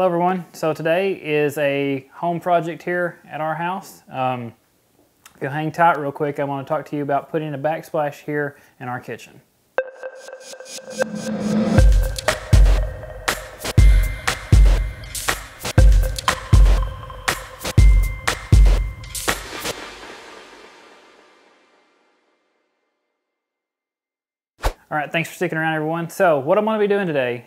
Hello everyone. So today is a home project here at our house. If you'll hang tight real quick, I want to talk to you about putting a backsplash here in our kitchen. All right, thanks for sticking around everyone. So what I'm going to be doing today,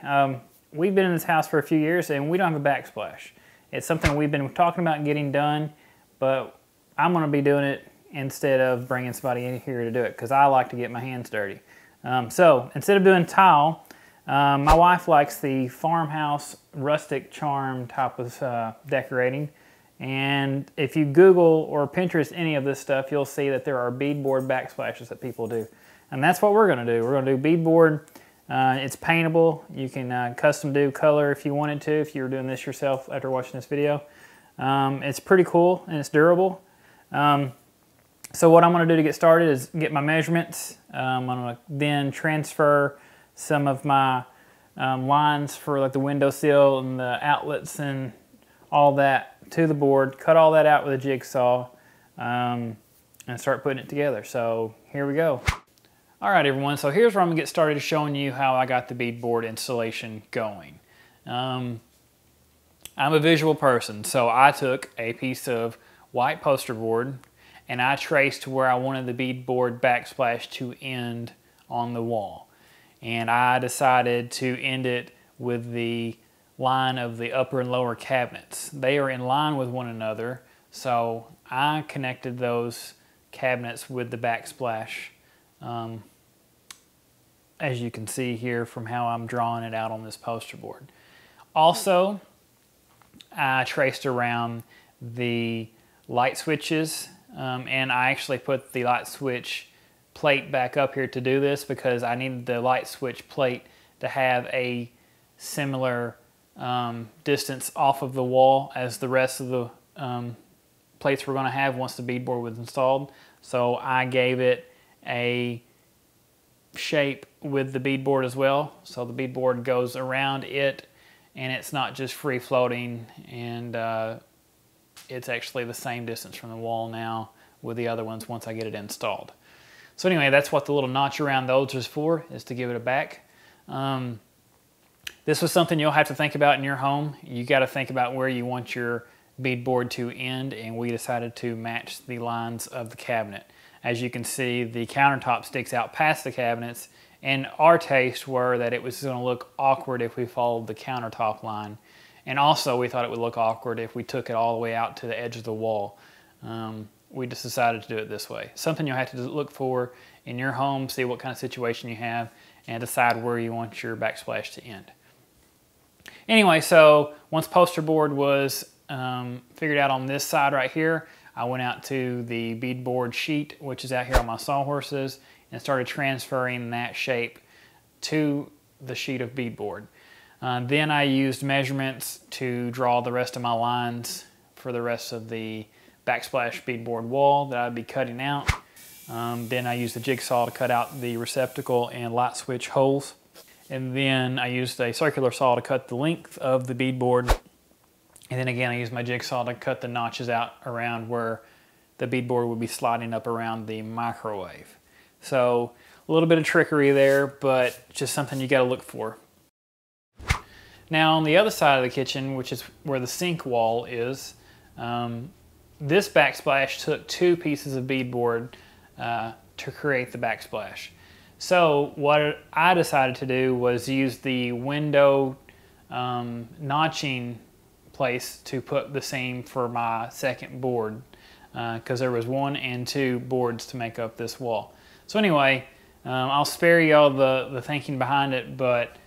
we've been in this house for a few years and we don't have a backsplash. It's something we've been talking about getting done, but I'm going to be doing it instead of bringing somebody in here to do it because I like to get my hands dirty. So instead of doing tile, my wife likes the farmhouse rustic charm type of decorating. And if you Google or Pinterest any of this stuff, you'll see that there are beadboard backsplashes that people do. And that's what we're going to do. We're going to do beadboard. It's paintable. You can custom do color if you wanted to, if you were doing this yourself after watching this video. It's pretty cool and it's durable. So what I'm going to do to get started is get my measurements. I'm going to then transfer some of my lines for like the windowsill and the outlets and all that to the board, cut all that out with a jig saw, and start putting it together. So here we go. All right, everyone, so here's where I'm gonna get started showing you how I got the beadboard installation going. I'm a visual person, so I took a piece of white poster board and I traced where I wanted the beadboard backsplash to end on the wall. And I decided to end it with the line of the upper and lower cabinets. They are in line with one another, so I connected those cabinets with the backsplash. As you can see here from how I'm drawing it out on this poster board. Also, I traced around the light switches and I actually put the light switch plate back up here to do this because I needed the light switch plate to have a similar distance off of the wall as the rest of the plates we're going to have once the beadboard was installed. So I gave it a shape with the beadboard as well, so the beadboard goes around it and it's not just free floating, and it's actually the same distance from the wall now with the other ones once I get it installed. So anyway, that's what the little notch around those is for, is to give it a back. This was something you'll have to think about in your home. You got to think about where you want your beadboard to end, and we decided to match the lines of the cabinet. As you can see, the countertop sticks out past the cabinets, and our tastes were that it was going to look awkward if we followed the countertop line. And also, we thought it would look awkward if we took it all the way out to the edge of the wall. We just decided to do it this way. Something you'll have to look for in your home, see what kind of situation you have, and decide where you want your backsplash to end. Anyway, so once poster board was figured out on this side right here, I went out to the beadboard sheet, which is out here on my sawhorses, and started transferring that shape to the sheet of beadboard. Then I used measurements to draw the rest of my lines for the rest of the backsplash beadboard wall that I'd be cutting out. Then I used the jig saw to cut out the receptacle and light switch holes. And then I used a circular saw to cut the length of the beadboard. And then again, I used my jig saw to cut the notches out around where the beadboard would be sliding up around the microwave. So a little bit of trickery there, but just something you got to look for. Now on the other side of the kitchen, which is where the sink wall is, this backsplash took two pieces of beadboard to create the backsplash. So what I decided to do was use the window notching place to put the seam for my second board because there was 1 and 2 boards to make up this wall. So anyway, I'll spare y'all the thinking behind it, but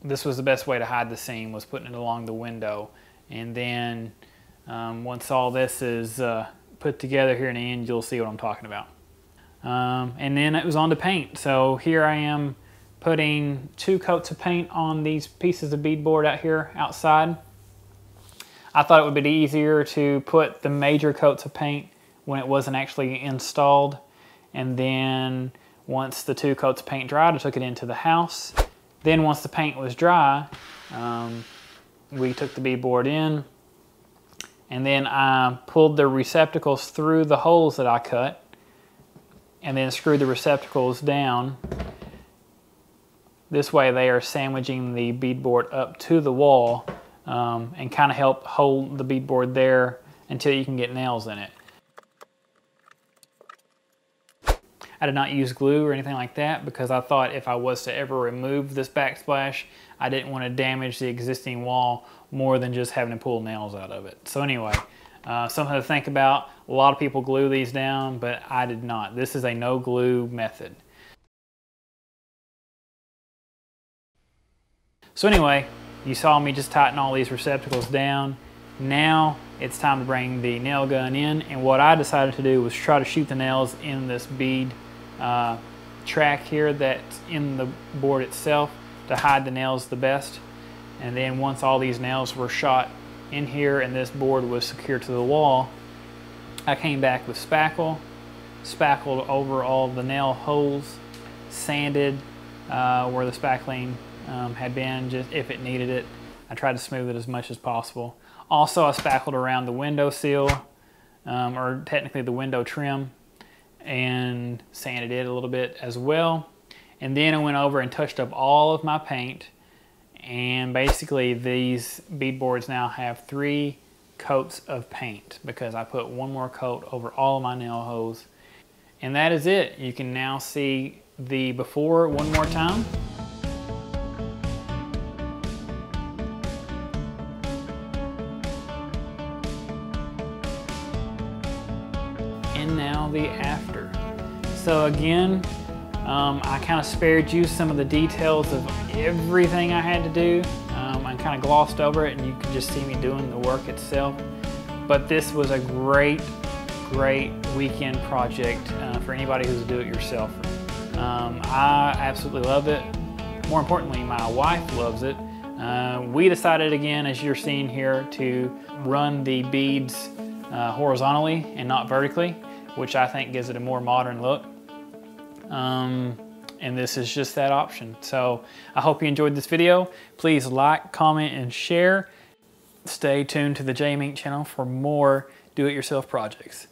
this was the best way to hide the seam, was putting it along the window. And then once all this is put together here in the end, you'll see what I'm talking about. And then it was on to paint. So here I am putting 2 coats of paint on these pieces of beadboard out here outside. I thought it would be easier to put the major coats of paint when it wasn't actually installed. And then once the 2 coats of paint dried, I took it into the house. Then once the paint was dry, we took the beadboard in, and then I pulled the receptacles through the holes that I cut, and then screwed the receptacles down. This way they are sandwiching the beadboard up to the wall and kind of help hold the beadboard there until you can get nails in it. I did not use glue or anything like that because I thought if I was to ever remove this backsplash, I didn't want to damage the existing wall more than just having to pull nails out of it. So anyway, something to think about. A lot of people glue these down, but I did not. This is a no glue method. So anyway, you saw me just tighten all these receptacles down. Now it's time to bring the nail gun in, and what I decided to do was try to shoot the nails in this bead track here that's in the board itself to hide the nails the best. And then once all these nails were shot in here and this board was secured to the wall, I came back with spackled over all the nail holes, sanded where the spackling had been, just if it needed it. I tried to smooth it as much as possible. Also, I spackled around the window sill, or technically the window trim, and sanded it a little bit as well. And then I went over and touched up all of my paint, and basically these beadboards now have 3 coats of paint because I put one more coat over all of my nail holes. And that is it. You can now see the before one more time. And now the after. So again, I kind of spared you some of the details of everything I had to do. I kind of glossed over it and you can just see me doing the work itself. But this was a great weekend project for anybody who's a do-it-yourselfer. I absolutely love it. More importantly, my wife loves it. We decided again, as you're seeing here, to run the beads horizontally and not vertically, which I think gives it a more modern look. And this is just that option. So I hope you enjoyed this video. Please like, comment, and share. Stay tuned to the J Mink channel for more do-it-yourself projects.